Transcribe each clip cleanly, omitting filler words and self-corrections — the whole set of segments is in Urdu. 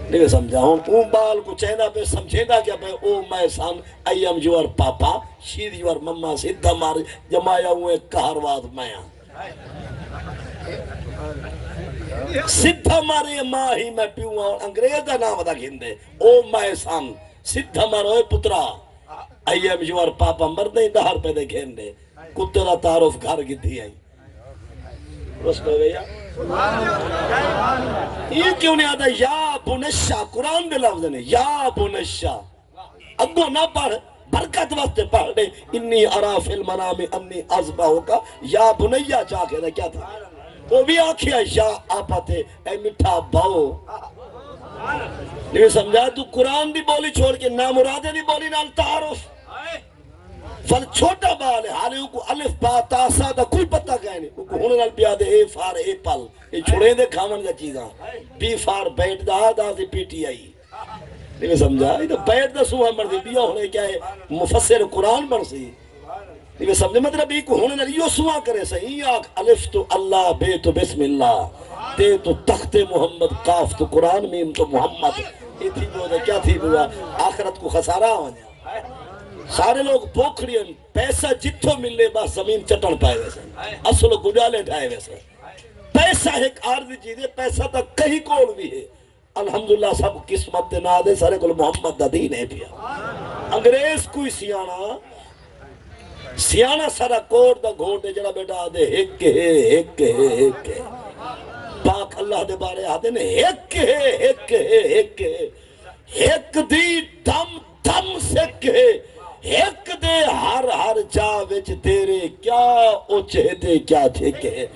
نہیں سمجھا ہوں اون بال کو چہنا پہ سمجھے دا کیا پہ او میں سان ایم یور پاپا شید یور مما سدھا مار جمایا ہوئے کہرواد میں سدھا مارے ماں ہی میں پیوں اور انگریز دا نام دا گھندے او میں سان سدھا ماروے پترا ایم یور پاپا مردے دہر پہ دے گھندے کتے دا تعارف گھر کی تھی آئی رسل ہو گئی یہ کیوں نہیں آتا یا بنشا قرآن دے لفظ نے یا بنشا اگو نہ پڑھ برکت وقت پڑھ دے انی ارا فی المنام انی ازبہو کا یا بنیا چاہ کے دے کیا تھا وہ بھی آکھیا یا آپتے اے مٹھا باؤ نہیں سمجھا تو قرآن دی بولی چھوڑ کے نامرادے دی بولی نال تعارف فل چھوٹا بال ہے حالی کو الف با تا سا دا کوئی پتہ کہنے کو ہونے نال بیا دے اے فار اے پل یہ چھوڑے دے کھامن دا چیزاں بی فار بیٹ دا دا سی پی ٹی آئی نہیں سمجھا یہ تو بیٹ دا سوہا مردی بیا ہونے کیا ہے مفسر قرآن مرسی نہیں سمجھا مطلب یہ کو ہونے نال یہ سوہا کرے صحیح آکھ الف تو اللہ بے تو بسم اللہ تے تو تخت محمد قاف تو قرآن میم تو محمد یہ تھی جو کیا تھی بوا آخرت کو خسارہ ہو جائے سارے لوگ پوکھڑیاں پیسہ جتھو ملے بس زمین چٹن پائے ویسے اصل گڈالے ڈھائے ویسے پیسہ ایک عارضی چیز ہے پیسہ تک کہیں کول بھی ہے الحمدللہ سب قسمت دے نہ دے سارے کل محمد دا دین ہے پیا انگریز کوئی سیانہ سارا کوڑ دا گھوڑ دے جڑا بیٹا دے ایک ہے پاک اللہ دے بارے آدھے نے ایک دی دم دم سکھ ہے ایک دے ہر جا وچ تیرے کیا اوچے دے کیا ٹھیکے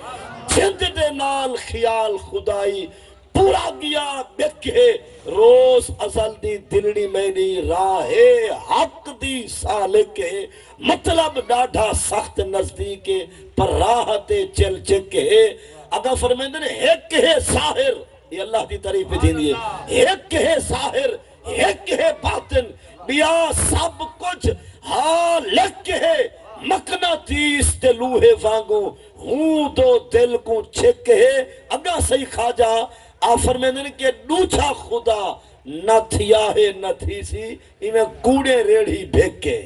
جند دے نال خیال خدائی پورا گیا بکے روز ازل دی دلڑی میری راہ حق دی سالکے مطلب ڈاڈھا سخت نزدیکے پر راہ تے چل چکے اگر فرمیندے نے ایک ہے ساحر یہ اللہ دی تعریف پہ دین دیئے ایک ہے ساحر ایک ہے باطن بیا سب کچھ ہاں لکھ ہے مقناطیس تے لوہے وانگو ہوں دو دل کو چھک ہے اگا صحیح کھاجا آفر میں نے کہ دوچھا خدا نہ تھیا ہے نہ تھی سی انہیں کوڑے ریڑھی بھیک کے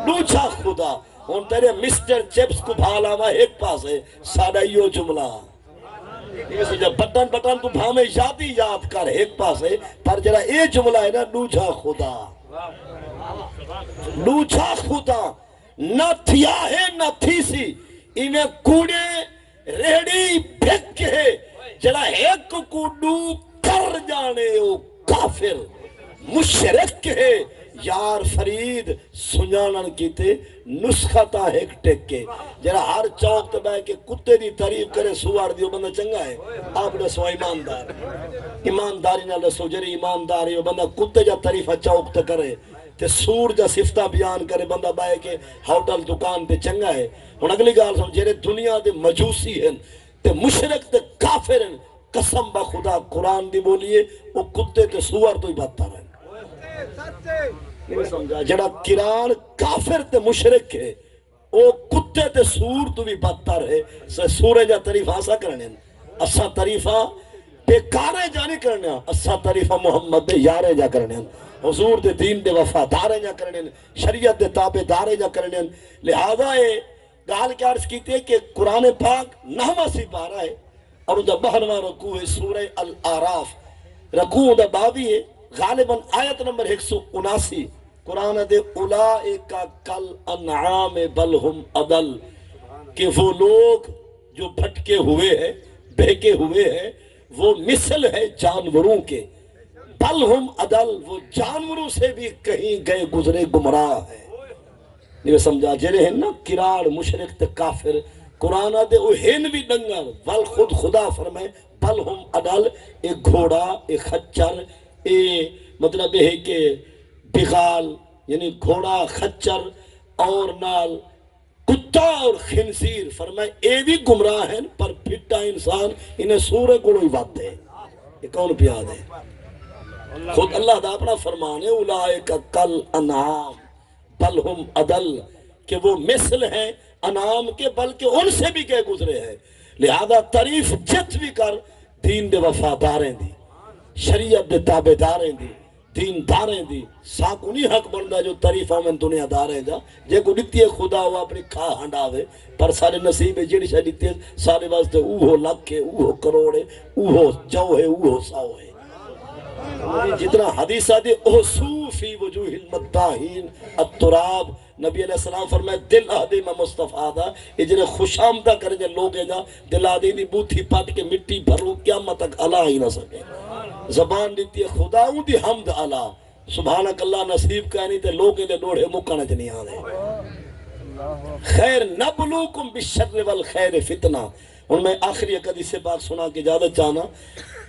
دوچھا خدا ان تیرے مسٹر چپس کو بھالا ہوا ایک پاس ہے سادہ یو جملہ جب بٹن تو بھامے یادی یاد کر ایک پاس ہے پر جرا اے جملہ ہے نا دوچھا خدا نہ تھیا ہے نہ تھی سی انہیں کوڑے ریڑھی بھیک کے جڑا ایک کو ڈو کر جانے او کافر مشرک ہے یار فرید سنجانن کیتے نسخہ تا ایک ٹک کے جڑا ہر چوک تے بے کے کتے دی تعریف کرے سوار دیو بندہ چنگا ہے آپ نے سو ایمانداری نہ لسو جری ایمانداری بندہ کتے جا تعریفہ چوک تے کرے تے سور جا صفتہ بیان کرے بندہ بے کے ہوٹل دکان تے چنگا ہے ہن اگلی گال سن جڑے دنیا دے مجوسی ہیں تے مشرک تے کافر ہیں قسم با خدا قرآن دی بولیے وہ کتے تے سور تو ہی بدتر ہیں نہیں سمجھا جڑا کران کافر تے مشرک ہے وہ کتے تے سور تو بھی بدتر ہے سورے جا تعریف آسا کرنے اسا تعریفہ بیکارے جانے کرنے اسا تعریفہ محمد دے یارے جا کرنے حضور دے دین دے وفادارے جا کرنے شریعت دے تابع دارے جا کرنے لہذا گال کیا عرض کیتے ہیں کہ قرآن پاک 9واں سی پارہ ہے اور دا 12واں رکوع ہے سورہ الاعراف رکوع دا 22 ہے غالباً آیت نمبر 179 قرآن دے اولائکا کل انعام بل ہم عدل کہ وہ لوگ جو بھٹکے ہوئے ہیں بہکے ہوئے ہیں وہ مثل ہے جانوروں کے بل ہم عدل وہ جانوروں سے بھی کہیں گئے گزرے گمراہ ہیں یہ سمجھا جرے ہیں نا کراڑ مشرک تے کافر قرآن دے وہ ہن بھی ڈنگر ول خود خدا فرمائے بل ہم عدل ایک گھوڑا ایک خچر مطلب ہے کہ بغال یعنی گھوڑا خچر اور نال کتا اور خنزیر فرمائے اے بھی گمراہ ہیں پر پھٹا انسان انہیں سورے کو ہی بات ہے یہ کون پیاد ہے خود اللہ دا اپنا فرمانے اولائکا کل انعام بل ہم عدل کہ وہ مثل ہیں انعام کے بلکہ ان سے بھی گئے گزرے ہیں لہذا تعریف جت بھی کر دین دے وفاداریں دی، شریعت دے تابعداریں دی، دین داریں دی، ساکو نہیں حق بندہ جو تعریفہ میں دنیا داریں دا، جے کو دتی ہے خدا ہوا اپنی کھا ہنڈاوے، پر سارے نصیب ہے جیڑی شاہ دتی ہے سارے واسطے اوہو لکھ ہے، اوہو کروڑ ہے، اوہو جو ہے، اوہو ساو ہے۔ جتنا حدیث آدھی احسو فی وجوہ المداہین التراب، نبی علیہ السلام فرمائے دل آدھی میں مصطفیٰ دا یہ جنہیں خوش آمدہ کریں لوگ ہیں جا دل آدھی دی بوتھی پاٹ کے مٹی بھرو قیامت تک علا ہی نہ سکے۔ زبان دیتی ہے خدا ہوں دی حمد علا، سبحانک اللہ نصیب کا نہیں تے لوگ ہیں دوڑے مکانا چنی آنے۔ خیر نبلوکم بالشر والخیر فتنہ۔ اور میں آخری ایک حدیث سے بات سنا کے اجازت چاہنا،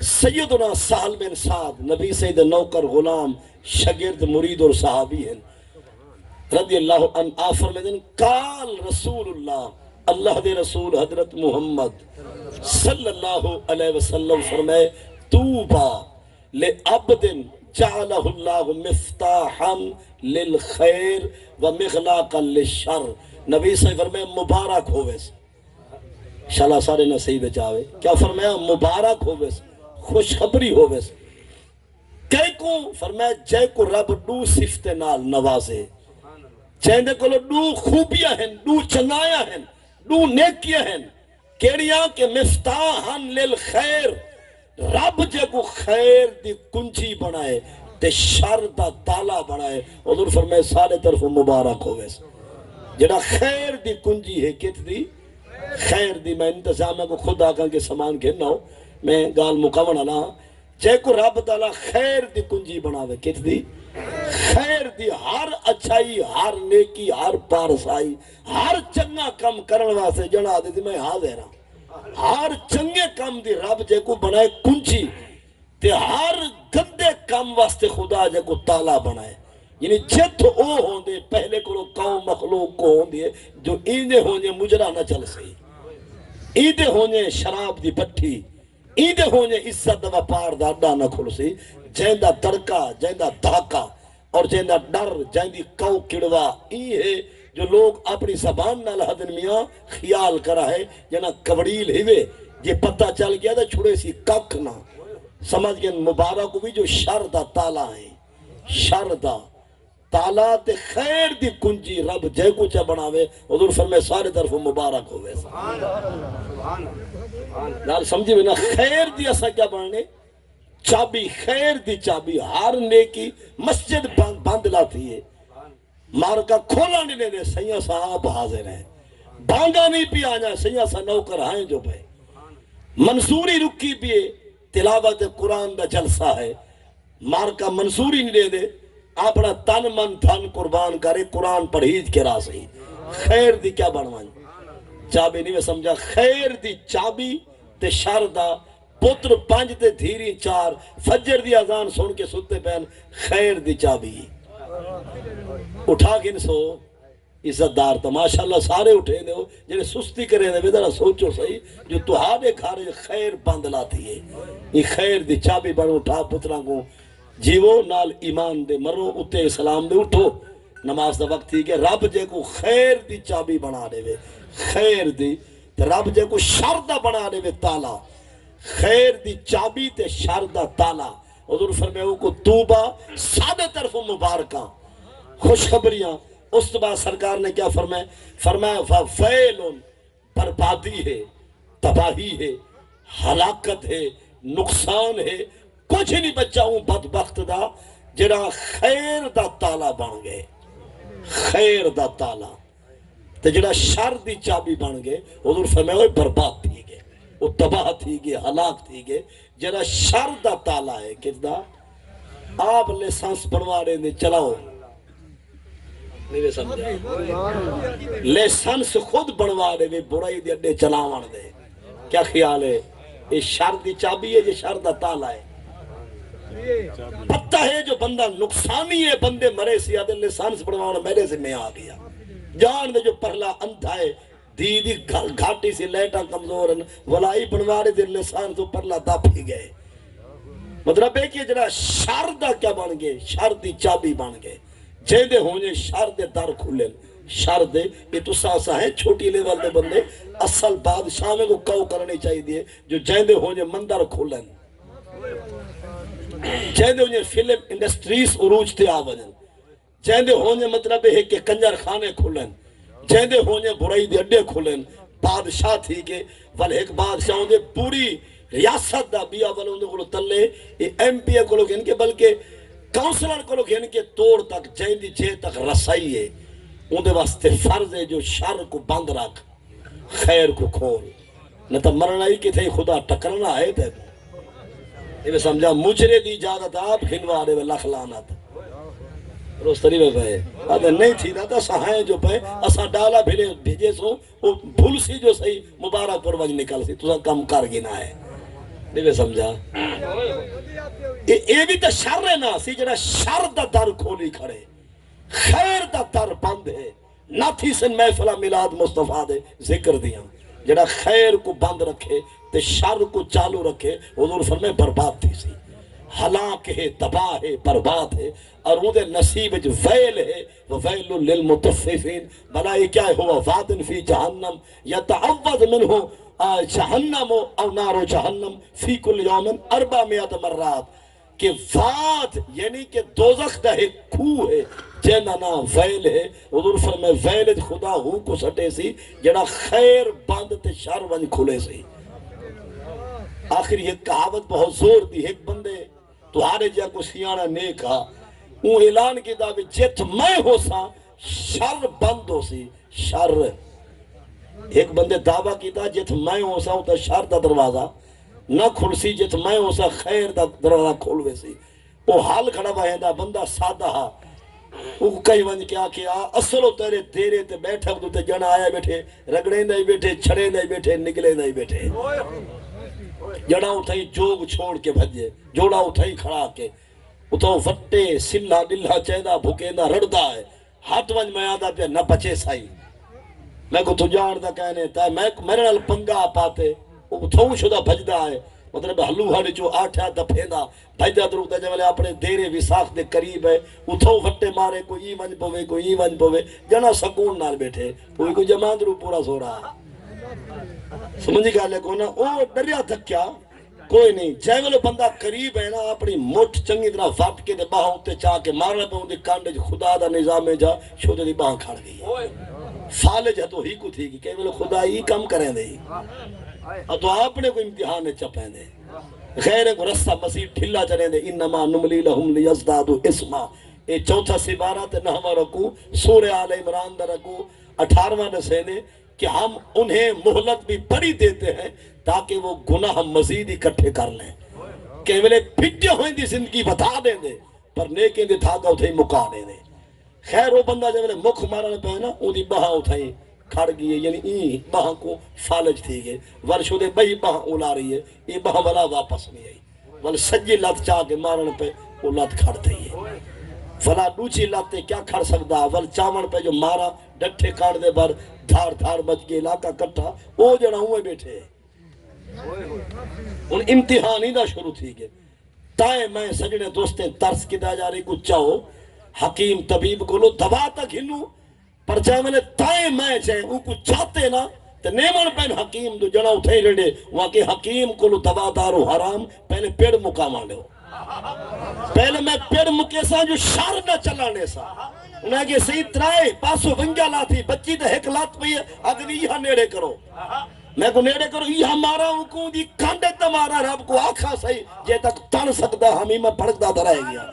سیدنا سہل بن سعد نبی سید نوکر غلام شگرد مرید اور صحابی ہیں رضی اللہ عنہ آفر میں دن قال رسول اللہ، اللہ دے رسول حضرت محمد صلی اللہ علیہ وسلم فرمائے توبا لعبد جعلہ اللہ مفتاحا للخیر ومغلاقا للشر۔ نبی صلی اللہ علیہ وسلم فرمائے مبارک ہوئے سے، انشاءاللہ سارے نصیب چاہوے، کیا فرمایا مبارک ہوئے سے، خوشخبری ہوئے سے۔ کئی کو فرمایا جے کو رب دو صفت نال نوازے، چاہندے کو دو خوبیاں ہیں، دو چنایا ہیں، دو نیکیاں ہیں، کیڑیاں کہ مفتاحاً للخیر، رب جے کو خیر دی کنجی بنائے تے شر دا تالا بنائے، حضور فرمائے سارے طرف مبارک ہوئے سے۔ جڑا خیر دی کنجی ہے کت دی خیر دی، میں انتظامہ کو خود آکاں کے سامان گھننا ہو، میں گال مقاون اللہ جے کو رب تعالیٰ خیر دی کنجی بناوے کت دی خیر دی، ہر اچھائی، ہر نیکی، ہر پارسائی، ہر چنگا کم کرن واسے جنا دے دی میں حاضر ہاں، ہر چنگے کم دی رب جے کو بنائے کنجی تے ہر گندے کم واسطے خدا جے کو تالا بنائے، یعنی جت او ہوں دے پہلے کو قوم مخلوق کو ہوں دے جو ایندے ہوں دے مجرہ نہ چل سئی، ایندے ہوں دے شراب دی پٹھی، ایندے ہوں دے عزت و پار دا اڈا نہ کھل سی، جیندہ تڑکا، جیندہ دھاکا اور جیندہ ڈر، جیندی کو کڑوا، ای ہے جو لوگ اپنی زبان نہ لہدن میاں خیال کرا ہے جنا کبڑیل ہیوے یہ پتہ چل گیا دا چھوڑے سی کک نہ سمجھ گئے مبارک بھی جو شر دا تالا ہے، شر دا تالا تے خیر دی کنجی رب جے کو چا بناوے، حضور فرمائے سارے طرف مبارک ہوئے۔ نال سمجھے میں نا خیر دی اسا کیا بننے چابی، خیر دی چابی، ہر نیکی مسجد بند لاتی ہے، مارکا کھولا نہیں لے دے، سیاں صاحب حاضر ہیں، بانگا نہیں پی آنا، سیاں صاحب نوکر آئیں جو پہ منصوری رکی پیے، تلاوت قرآن دا جلسہ ہے، مارکا منصوری نہیں لے دے، اپنا تن من دھن قربان کرے قرآن پڑھیج کے راہ سے، خیر دی کیا بنوانی چابی نہیں میں سمجھا، خیر دی چابی تے شر دا پتر پانچ تے دھیری چار، فجر دی اذان سن کے ستے پہن، خیر دی چابی اٹھا گن سو عزت دار تا ماشاءاللہ سارے اٹھے دے ہو جنہیں سستی کرے دے بیدارہ سوچو صحیح جو تہاڈے گھارے خیر بند لاتی ہے، یہ خیر دی چابی بڑھ اٹھا پتران کو جیو نال ایمان دے مرو اتے اسلام دے اٹھو، نماز دا وقت تھی کہ رب جے کو خیر دی چابی بنا دے وے، خیر دی رب جے کو شر دا بنا دے وے تالا، خیر دی چابی تے شر دا تالا۔ حضور فرمائے کو توبہ سادہ طرف مبارکہ خوشخبریاں، اس تو بعد سرکار نے کیا فرمایا، فرمایا فَوَيْلٌ بربادی ہے، تباہی ہے، ہلاکت ہے، نقصان ہے، کچھ نہیں بچہ ہوں بدبخت دا جڑا خیر دا تالا بن گئے، خیر دا تالا تے جڑا شر دی چابی بن گئے، حضور فرمایا وہ برباد تھی گئے، وہ تباہ تھی گئے، ہلاک تھی گئے، جڑا شر دا تالا ہے کس دا آپ لیسانس بنوا رہے ہیں چلاؤ نہیں سمجھا، لیسانس خود بنوا رہے ہیں برائی دے اڈے چلاوان دے، کیا خیال ہے یہ شر دی چابی ہے یہ شر دا تالا ہے، پتہ ہے جو بندہ نقصانی ہے بندے مرے سی آدھے لیسانس بنوانا میرے سے میں آ گیا، جان دے جو پہلا اندھا ہے دیدی گھاٹی سے لیٹا کمزور ولائی بنوا رہے دے لیسانس تو پہلا دب ہی گئے، مطلب ہے کہ جنہا شر دا کیا بن گئے، شر دی چابی بن گئے، جیندے ہونے شر دے در کھلے، شر دے یہ تو ساسا ہے چھوٹی لیول دے بندے اصل بادشاہ میں کو کہو کرنی چاہیے دیئے جو جیندے ہونے مندر کھولن جیندے ہونے فلم انڈسٹریز عروج تے آوجن جیندے ہونے مطلب ہے کہ کنجر خانے کھولن جیندے ہونے برائی دے اڈے کھولن بادشاہ تھی کہ ول ایک بادشاہ ہونے پوری ریاست دا بیا ول ہونے کو تلے ایم پی اے کو لوگ ان کے بلکہ کاؤنسلر کو لوگ ان کے توڑ تک جیندی جے تک رسائی ہے اندے واسطے فرض ہے جو شر کو بند رکھ خیر کو کھول نہ تو مرنا ہی کہ تھے خدا ٹکرنا ہے تے یہ میں سمجھا مجرے دی اجازت آپ گھنوارے میں لکھ لانت روستری میں پہے آدھے نہیں تھی نا تا سہائیں جو پہے اسا ڈالا بھیجے سو وہ بھول سی جو صحیح مبارک پر وجہ نکل سی تو سا کم کر گنا ہے نہیں میں سمجھا یہ بھی تا شر ہے نا سی جنہ شر دا در کھولی کھڑے خیر دا در بند ہے نہ تھی سن محفلہ میلاد مصطفیٰ دے ذکر دیا جڑا خیر کو بند رکھے تے شر کو چالو رکھے حضور فرمائے برباد تھی سی ہلاک ہے تباہ ہے برباد ہے اور اندے نصیب جو ویل ہے وَوَيْلٌ لِلْمُطَفِّفِينَ بلا یہ کیا ہے ہوا وادن فی جہنم یتعوذ منہ جہنم او نار جہنم فی کل یومن 400 مرات کہ واد یعنی کہ دوزخ دا ایک کھو ہے جینا نا ویل ہے حضور فرمائے ویل خدا ہو کو سٹے سی جڑا خیر بند تے شر ون کھلے سی آخر یہ کہاوت بہت زور دی ایک بندے تو ہارے جا کو سیانہ نیک ہا اون اعلان کی دا بھی جت میں ہو سا شر بند ہو سی شر ایک بندے دعویٰ کی دا جت میں ہو سا تا شر دا دروازہ نہ کھل سی جت میں ہو سا خیر دا دروازہ کھولوے سی وہ حال کھڑا بہے دا بندہ سادہ ہا وہ کئی ونج کیا کیا اصلو تیرے دیرے تے بیٹھا تو تے جنا آیا بیٹھے رگڑیں دائی بیٹھے چھڑیں دائی بیٹھے نکلیں دائی بیٹھے جڑا اٹھائی جوگ چھوڑ کے بھجے جوڑا اٹھائی کھڑا کے اتھو فٹے سلہ دلہ چیندہ بھکیندہ رڑدہ ہے ہاتھ ونج میں آدھا پہ نہ پچے سائی میں کو تجار دا کہنے تا میں میرے نال پنگا پاتے اتھو شدہ بھجدہ ہے مطلب ہلو ہڑ جو آٹھا دپھیندہ بھجدہ دروگدہ جب اپنے دیرے وساخ دے قریب ہے اتھو فٹے مارے کوئی ای ونج پوے کوئی ای ونج پوے جنا سکون نال بیٹھے کوئی جمان درو پورا سو رہا سمجھی گا لے کو نا او ڈریا تھکیا کوئی نہیں جائے وہ بندہ قریب ہے نا اپنی مٹھ چنگی طرح وٹ کے دے باہوں تے چاہ کے مارنے پہ ان دے کانڈے خدا دا نظام میں جا شودے دی باہاں کھڑ گئی فالج ہے تو ہی کو تھی کہ وہ خدا ہی کم کریں دے اور تو آپ نے کوئی امتحان چپیں دے غیر کو رستہ مسیح ٹھلا چلیں دے انما نملی لہم لیزدادو اسما یہ چوتھا سبارہ تے نحوہ رکو سورہ آل عمران دا رکو 18واں نسینے کہ ہم انہیں مہلت بھی بڑی دیتے ہیں تاکہ وہ گناہ مزید اکٹھے کر لیں کہ وہ پھٹے ہوئیں دی زندگی بتا دیں دے پر نیکیں دے دھاگا اٹھائی مکا دیں دے خیر وہ بندہ جب مکھ مارنے پہ نا ان دی بہاں اٹھائی کھڑ گئی یعنی این بہاں کو فالج تھی گئے ورشو دے بہی بہاں اولا رہی ہے یہ بہاں والا واپس نہیں آئی ول سجی لات چاہ کے مارنے پہ وہ لات کھڑ تھی ہے فلا دوچی لاتے کیا کھڑ سکتا ول چاون پہ جو مارا ڈٹھے کھڑ دے بار دھار دھار بچ کے علاقہ کٹھا وہ جڑا ہوئے بیٹھے ان امتحان ہی دا شروع تھی گئے تائیں میں سجنے دوستیں ترس کی دا جا رہی کچھ چاہو حکیم طبیب کو لو دوا تک ہنو پر چاہے میں نے تائیں میں چاہے وہ کچھ چاہتے نا تو نیمن پہن حکیم دو جڑا اٹھائی رڑے وہاں کے حکیم کو لو دوا دارو حرام پہلے پیڑ مقامہ لے ہو پہلے میں پیڑ مکیسا جو شار نہ چلانے سا انہیں کہ صحیح ترائے پاسو ونگا لاتی بچی دے ایک لات پہ اگر یہاں نیڑے کرو میں کو نیڑے کرو یہاں مارا ہوں دی کانڈے تمہارا رب کو آکھا صحیح جے تک تن سکتا ہمیں میں پڑکتا درائے گیا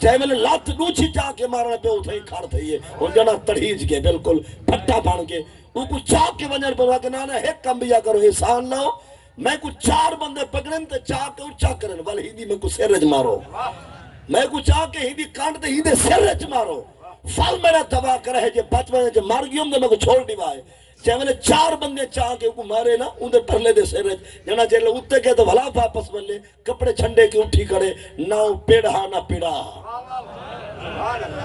جائے میں نے لات نوچی چاہ کے مارنے پہ اٹھائی کھڑ تھئی ہے اور جنا تڑھیج کے بالکل پھٹا بھان کے وہ کچھ چاہ کے ونجر پر واقع نانا ایک کم بیا کرو احسان لاؤ میں کچھ 4 بندے پکڑن تے چاہ کے اچھا کرن والی ہندی میں کچھ سرج مارو میں کچھ چاہ کے ہندی کانڈ تے ہندی سرج مارو فال میرا دبا کر ہے جے بچ میں جے مار گیوں دے میں کو چھوڑ دیوائے چاہے میں نے 4 بندے چاہ کے کو مارے نا ان دے پرلے دے سرج جنا جے لے اتے کے تو بھلا واپس بلے کپڑے چھنڈے کے اٹھی کرے نہ پیڑا نہ پیڑا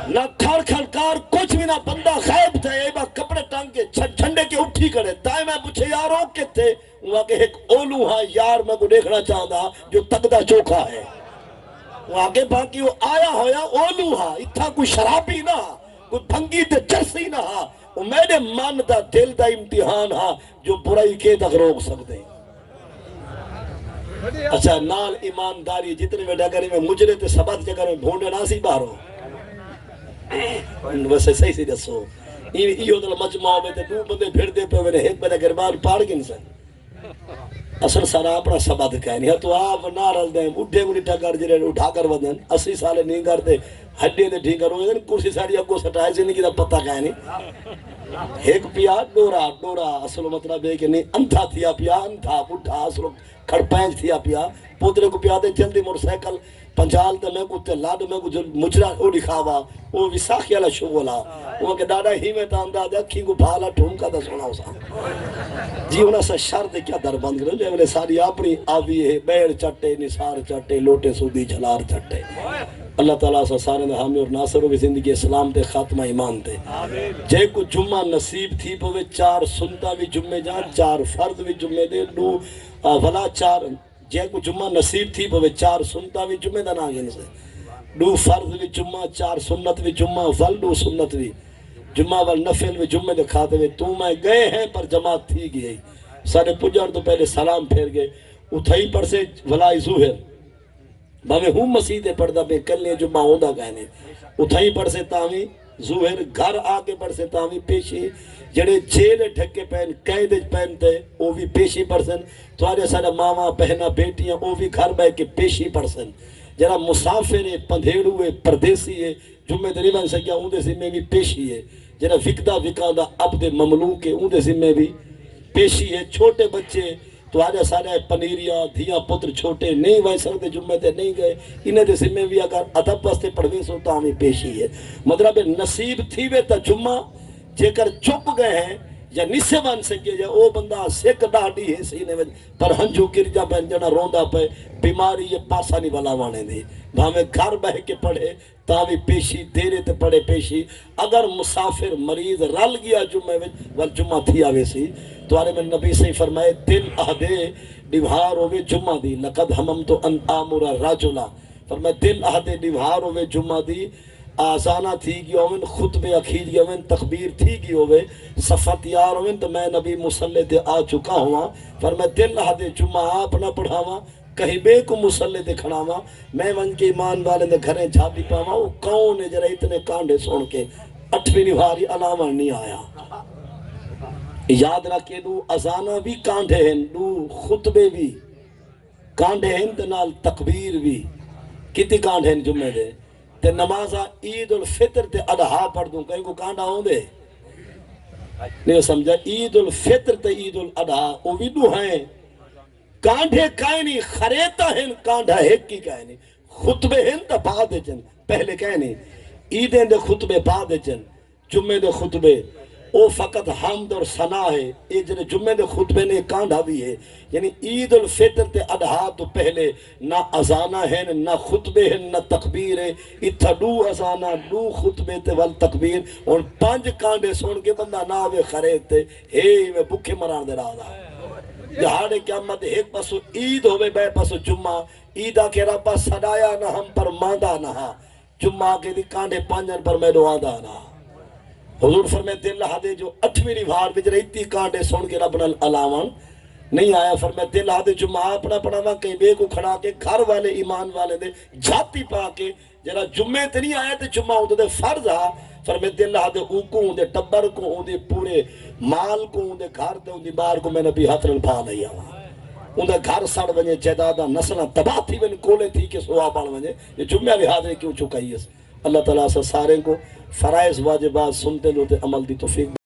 نہ کھڑ کھڑ کار کچھ بھی نہ بندہ غائب تھے ایبا کپڑے ٹانگ کے چھنڈے کے اٹھی کرے تائیں میں پوچھے یاروں کے تھے وہاں کہ ایک اولو ہاں یار میں کو دیکھنا چاہتا جو تگدہ چوکھا ہے وہاں کے باقی وہ آیا ہویا اولو ہاں اتھا کوئی شرابی نہ کوئی بھنگی تے چرسی نہ وہ میرے من دا دل دا امتحان ہاں جو برائی کے تک روک سکتے ہیں. اچھا نال ایمانداری جتنے ویڈا کریں میں مجرے تے سبات جگہ میں بھونڈے نہ سی باہروں ویسے صحیح سی دسو یہ دل مجمع میں تے دو بندے بھیڑ دے پہ میں نے ایک بندے گربان پاڑ گن سے اصل سارا اپنا سبات کہنی ہے تو آپ نہ رل دیں اٹھے کو نٹھا کر جرے اٹھا کر ودن 80 سالے نہیں کرتے ہڈے دے ٹھیک کرو کرسی ساری اگو سٹائے زندگی دا پتہ کہنی ایک پیا ڈورا اصل مطلب ہے کہ نہیں انتھا تھیا پیا انتھا بڑھا اصل کھڑ پینچ تھیا پیا پوترے کو پیا دے جلدی موٹر سائیکل پنجال تے میں کو تے لاڈ میں کو مجرا او دکھاوا وہ وساخی والا شغلا وہ کہ ڈاڈا ہی میں تاندا دے اکھی کو بھالا ٹھومکا تے سونا اسا جی انہاں سے شرط کیا در بند کرو جو ساری اپنی آوی ہے بیڑ چٹے نثار چٹے لوٹے سودی جھلار چٹے اللہ تعالیٰ سے سارے نے حامی اور ناصروں کی زندگی اسلام تے خاتمہ ایمان تے جے کو جمعہ نصیب تھی پوے 4 سنتا بھی جمعے جان 4 فرد بھی جمعے دے دو ولا 4 جے کو جمعہ نصیب تھی پوے 4 سنتا بھی جمعے دا ناگن سے 2 فرد بھی جمعہ 4 سنت بھی جمعہ ول 2 سنت بھی جمعہ وال نفل بھی جمعے دے کھاتے ہوئے تو میں گئے ہیں پر جماعت تھی گئی سارے پجار تو پہلے سلام پھیر گئے اتھائی پر سے ولا ظہر بھاوے ہوں مسیح دے پردہ پہ کلنے جمعہ ہوندہ کہنے اتھائی پر سے تاوی ظہر گھر آکے پر سے تاوی پیشی جڑے جیلے ڈھکے پہن قیدے پہنتے وہ بھی پیشی پرسن توارے سارے ماما پہنا بیٹیاں وہ بھی گھر بہ کے پیشی پرسن جڑا مسافر ہے پندھیڑو ہے پردیسی ہے جمعہ دری بن سکیا اندے ذمہ بھی پیشی ہے جڑا وکدہ وکادہ عبد مملوک ہے اندے ذمہ بھی پیشی ہے چھوٹے بچے تو آجا سارے پنیریاں دھیاں پتر چھوٹے نہیں وائے سکتے جمعے تے نہیں گئے انہیں دے ذمہ بھی اگر ادب بستے پڑھوے سوتا ہمیں پیشی ہے مطلب نصیب تھی وے تا جمعہ جے کر چپ گئے ہیں یا نسے بن سکے یا او بندہ سکھ ڈاڑی ہے سینے میں پر ہنجو گر جا بہن جنا روندہ پہ بیماری یہ پاسا نہیں والا وانے دے بھامیں گھر بہ کے پڑھے تاوی پیشی دیرے تے پڑھے پیشی اگر مسافر مریض رل گیا جمعے میں ول جمعہ تھی آوے سی تو آرے میں نبی سے فرمائے دل اہدے ڈیوہار ہوئے جمعہ دی لقد ہممتو ان آمورا راجولا فرمائے دل اہدے ڈیوہار ہوئے جمعہ دی آزانہ تھی گی ہوئن خطبے اکھیر گی ہوئن تخبیر تھی گی ہوئے صفحہ تیار ہوئن تو میں نبی مسلح دے آ چکا ہوا فرمائے دل اہدے جمعہ آپ نہ پڑھاوا کہیں بے کو مسلح دے کھڑاوا میں ون کے ایمان والے دے گھریں جھاپی پاوا وہ کون ہے جرہ اتنے کانڈے سون کے 8ویں نواری علامہ نہیں آیا یاد رکھے دو ازانہ بھی کانڈے ہیں دو خطبے بھی کانڈے ہیں تنال تکبیر بھی کتی کانڈے ہیں جمعے دے تے نمازہ عید الفطر تے اضحیٰ پڑھ دوں کہیں کو کانڈا ہوں دے نہیں سمجھا عید الفطر تے عید الاضحیٰ وہ بھی دو ہیں کانڈے کائنی خریتا ہیں کانڈا ایک کی کائنی خطبے ہیں تا بعد چن پہلے کائنی عیدیں دے خطبے بعد چن جمعے دے خطبے او فقط حمد اور ثنا ہے یہ جنہیں جمعے دے خطبے نے کانڈا بھی ہے یعنی عید الفطر تے اضحیٰ تو پہلے نہ ازانہ ہے نہ خطبے ہیں نہ تکبیر ہے اتھا دو ازانہ دو خطبے تے وال تکبیر اور 5 کانڈے سون کے بندہ نہ ہوئے خرید تے میں بکھے مران دے رہا دا جہاں قیامت ایک پاسو عید ہوئے بے پاسو جمعہ عیدہ کے ربا صدایا نہ ہم پر ماندہ نہ جمعہ کے دی کانڈے 5 پر میں دعا دا نہ حضور فرمائے دل ہدے جو 8ویں نوار بچ رہی کانٹے سن کے رب نال علاوان نہیں آیا فرمائے دل ہدے جمعہ اپنا پڑھاوا کہیں بے کو کھڑا کے گھر والے ایمان والے دے جھاتی پا کے جرا جمعے تے نہیں آیا تے جمعہ ہوتے دے فرض آ فرمائے دل ہدے اوکوں دے ٹبر کو دے پورے مال کو دے گھر دے دے بار کو میں نبی ہاتھ رلپا لیا ان دے گھر سڑ ونجے جیدادہ نسلہ تباہ تھی ون کولے تھی کہ سوا بڑھ ونجے یہ جمعہ لحاظ کیوں چکائی ہے اللہ تعالیٰ سے سارے کو فرائض واجبات سنتے لوتے عمل دی توفیق